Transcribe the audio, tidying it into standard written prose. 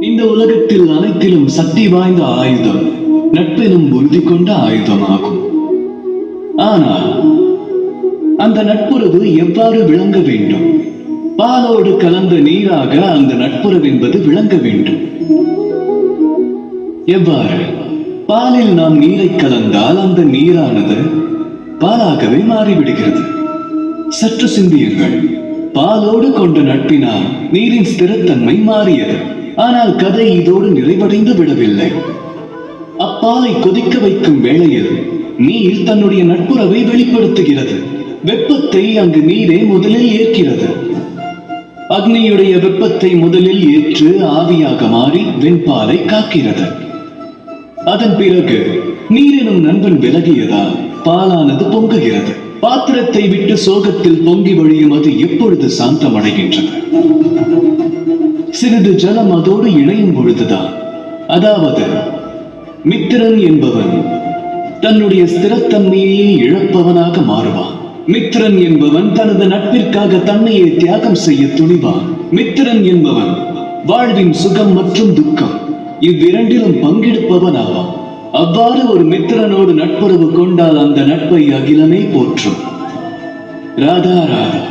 இந்த உலகத்தில் அனைத்திலும் சக்தி வாய்ந்த ஆயுதம் நட்பெனும் உறுதி கொண்ட ஆயுதமாகும். ஆனால் அந்த நட்புறவு எவ்வாறு விளங்க வேண்டும்? பாலோடு கலந்த நீராக அந்த நட்புறவு என்பது விளங்க வேண்டும். எவ்வாறு? பாலில் நாம் நீரை கலந்தால் அந்த நீரானது பாலாகவே மாறிவிடுகிறது. சற்று சிந்தியுங்கள். பாலோடு கொண்ட நட்பினால் நீரின் ஸ்திரத்தன்மை மாறியது. ஆனால் கதை இதோடு நிறைவடைந்து விடவில்லை. அப்பாலை கொதிக்க வைக்கும் வேளையில் நீர் தன்னுடைய நட்புறவை வெளிப்படுத்துகிறது. வெப்பத்தை அங்கு நீரே முதலில் ஏற்கிறது. அக்னியுடைய வெப்பத்தை முதலில் ஏற்று ஆவியாக மாறி வெண்பாலை காக்கிறது. அதன் பிறகு நீரெனும் நண்பன் விலகியதால் பாலானது பொங்குகிறது. பாத்திரத்தை விட்டு சோகத்தில் பொங்கி வழியும் அது எப்பொழுது சாந்தமடைகின்றது? சிறிது ஜலம் அதோடு இணையும் பொழுதுதான். அதாவது மித்திரன் என்பவன் தன்னுடைய ஸ்திரத்தன்மையை இழப்பவனாக மாறுவான். மித்திரன் என்பவன் தனது நட்பிற்காக தன்னையே தியாகம் செய்ய துணிவான். மித்திரன் என்பவன் வாழ்வின் சுகம் மற்றும் துக்கம் இவ்விரண்டிலும் பங்கெடுப்பவன் ஆவான். அவ்வாறு ஒரு மித்திரனோடு நட்புறவு கொண்டால் அந்த நட்பை அகிலமே போற்றும். ராதா ராதா.